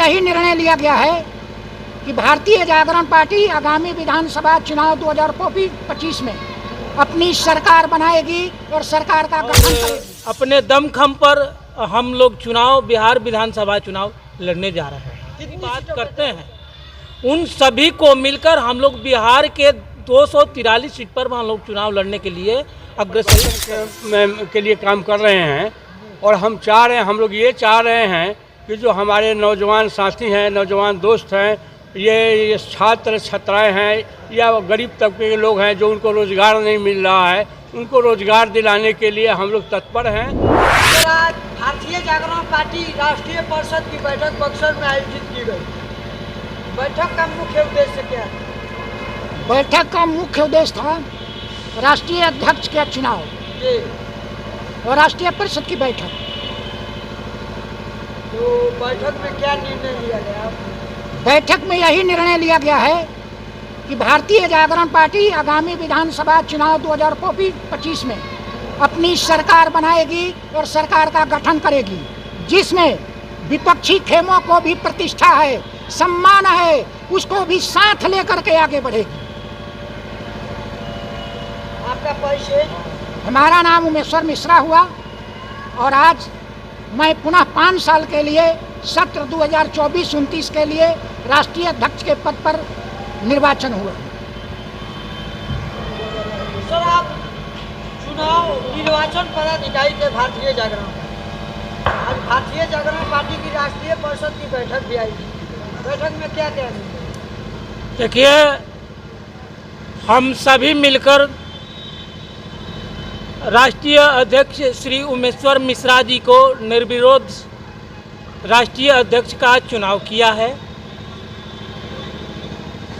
यही निर्णय लिया गया है कि भारतीय जागरण पार्टी आगामी विधानसभा चुनाव 2025 में अपनी सरकार बनाएगी और सरकार का गठन करेगी। अपने दमखम पर हम लोग बिहार विधानसभा चुनाव लड़ने जा रहे हैं। बात करते हैं उन सभी को मिलकर हम लोग बिहार के 243 सीट पर हम लोग चुनाव लड़ने के लिए अग्रसर के लिए काम कर रहे हैं। और हम लोग ये चाह रहे हैं कि जो हमारे नौजवान साथी हैं, नौजवान दोस्त हैं, ये छात्र छात्राएं हैं या गरीब तबके के लोग हैं जो उनको रोज़गार नहीं मिल रहा है, उनको रोज़गार दिलाने के लिए हम लोग तत्पर हैं। आज भारतीय जागरण पार्टी राष्ट्रीय परिषद की बैठक बक्सर में आयोजित की गई। बैठक का मुख्य उद्देश्य क्या है? बैठक का मुख्य उद्देश्य था राष्ट्रीय अध्यक्ष के चुनाव और राष्ट्रीय परिषद की बैठक। तो बैठक में क्या निर्णय लिया गया? बैठक में यही निर्णय लिया गया है कि भारतीय जागरण पार्टी आगामी विधानसभा चुनाव 2025 में अपनी सरकार बनाएगी और सरकार का गठन करेगी, जिसमें विपक्षी खेमों को भी प्रतिष्ठा है, सम्मान है, उसको भी साथ लेकर के आगे बढ़ेगी। आपका परिचय? हमारा नाम उमेश्वर मिश्रा हुआ और आज मैं पुनः 5 साल के लिए सत्र 2024-29 के लिए राष्ट्रीय अध्यक्ष के पद पर निर्वाचन हुआ। सर, आप निर्वाचन पदाधिकारी थे भारतीय जागरण। आज भारतीय जागरण पार्टी की राष्ट्रीय परिषद की बैठक भी आई। बैठक में क्या क्या निर्णय? देखिए, हम सभी मिलकर राष्ट्रीय अध्यक्ष श्री उमेश्वर मिश्रा जी को निर्विरोध राष्ट्रीय अध्यक्ष का चुनाव किया है।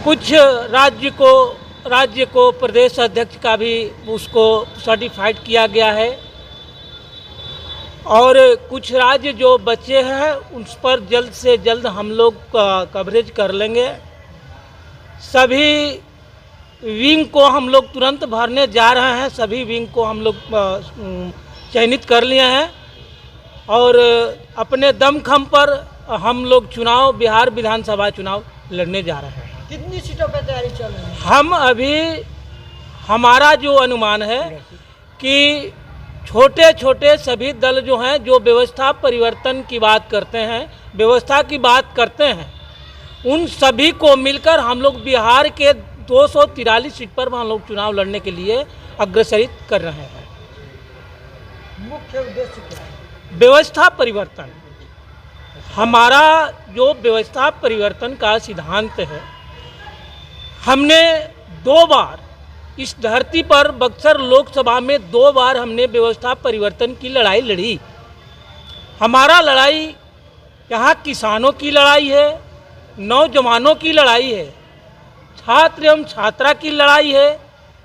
कुछ राज्य को प्रदेश अध्यक्ष का भी उसको सर्टिफाइड किया गया है और कुछ राज्य जो बचे हैं उस पर जल्द से जल्द हम लोग कवरेज कर लेंगे। सभी विंग को हम लोग तुरंत भरने जा रहे हैं। सभी विंग को हम लोग चयनित कर लिए हैं और अपने दमखम पर हम लोग बिहार विधानसभा चुनाव लड़ने जा रहे हैं। कितनी सीटों पर तैयारी चल रही है? हम अभी हमारा जो अनुमान है कि छोटे छोटे सभी दल जो हैं जो व्यवस्था परिवर्तन की बात करते हैं, व्यवस्था की बात करते हैं, उन सभी को मिलकर हम लोग बिहार के 243 सीट पर हम लोग चुनाव लड़ने के लिए अग्रसरित कर रहे हैं। मुख्य उद्देश्य क्या है? व्यवस्था परिवर्तन। हमारा जो व्यवस्था परिवर्तन का सिद्धांत है, हमने 2 बार इस धरती पर बक्सर लोकसभा में 2 बार हमने व्यवस्था परिवर्तन की लड़ाई लड़ी। हमारा लड़ाई यहाँ किसानों की लड़ाई है, नौजवानों की लड़ाई है, छात्र एवं छात्रा की लड़ाई है,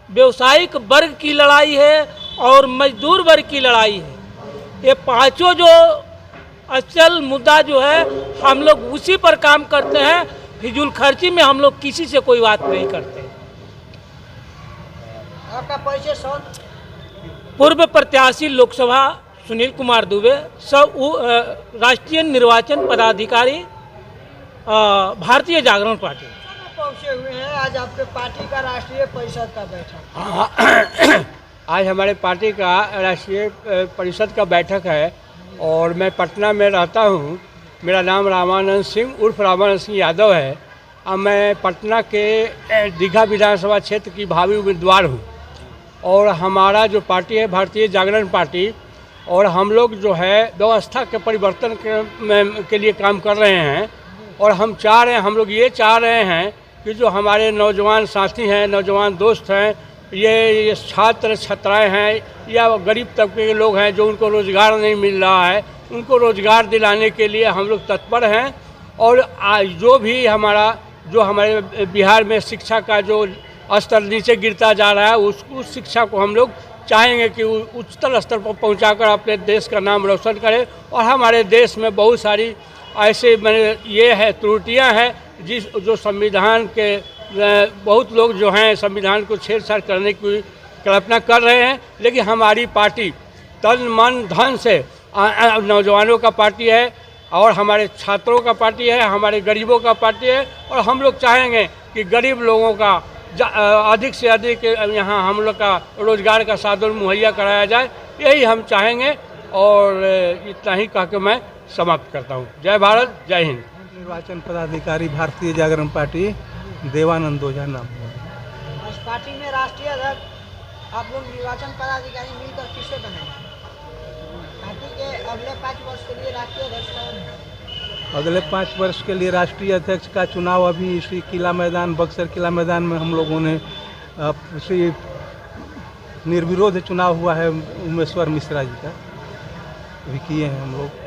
व्यवसायिक वर्ग की लड़ाई है और मजदूर वर्ग की लड़ाई है। ये पांचों जो अचल मुद्दा जो है हम लोग उसी पर काम करते हैं। फिजूल खर्ची में हम लोग किसी से कोई बात नहीं करते। आपका परिचय सर? पूर्व प्रत्याशी लोकसभा सुनील कुमार दुबे, राष्ट्रीय निर्वाचन पदाधिकारी भारतीय जागरण पार्टी। पहुंचे हुए हैं आज आपके पार्टी का राष्ट्रीय परिषद का बैठक। आज हमारे पार्टी का राष्ट्रीय परिषद का बैठक है और मैं पटना में रहता हूँ। मेरा नाम रामानंद सिंह उर्फ रामानंद सिंह यादव है। अब मैं पटना के दीघा विधानसभा क्षेत्र की भावी उम्मीदवार हूँ और हमारा जो पार्टी है भारतीय जागरण पार्टी, और हम लोग जो है व्यवस्था के परिवर्तन के लिए काम कर रहे हैं। और हम लोग ये चाह रहे हैं कि जो हमारे नौजवान साथी हैं, नौजवान दोस्त हैं, ये छात्र छात्राएं हैं या गरीब तबके के लोग हैं जो उनको रोज़गार नहीं मिल रहा है, उनको रोज़गार दिलाने के लिए हम लोग तत्पर हैं। और आज जो हमारे बिहार में शिक्षा का जो स्तर नीचे गिरता जा रहा है, उस शिक्षा को हम लोग चाहेंगे कि उच्चतर स्तर पर पहुंचाकर अपने देश का नाम रोशन करें। और हमारे देश में बहुत सारी ऐसे ये है त्रुटियां हैं जो संविधान के बहुत लोग जो हैं संविधान को छेड़छाड़ करने की कल्पना कर रहे हैं। लेकिन हमारी पार्टी तन मन धन से नौजवानों का पार्टी है, और हमारे छात्रों का पार्टी है, हमारे गरीबों का पार्टी है। और हम लोग चाहेंगे कि गरीब लोगों का अधिक से अधिक यहाँ हम लोग का रोजगार का साधन मुहैया कराया जाए, यही हम चाहेंगे। और इतना ही कह के मैं समाप्त करता हूँ। जय भारत, जय हिंद। निर्वाचन पदाधिकारी भारतीय जागरण पार्टी, देवानंद ओझा नाम। इस पार्टी में राष्ट्रीय अध्यक्ष आप लोग निर्वाचन पदाधिकारी मिलकर किसे बनाएंगे? पार्टी के अगले 5 वर्ष के लिए राष्ट्रीय अध्यक्ष कौन है? अगले 5 वर्ष के लिए राष्ट्रीय अध्यक्ष का चुनाव अभी इसी किला मैदान, बक्सर किला मैदान में हम लोगों ने इसी निर्विरोध चुनाव हुआ है। उमेश्वर मिश्रा जी का अभी किए हैं हम लोग।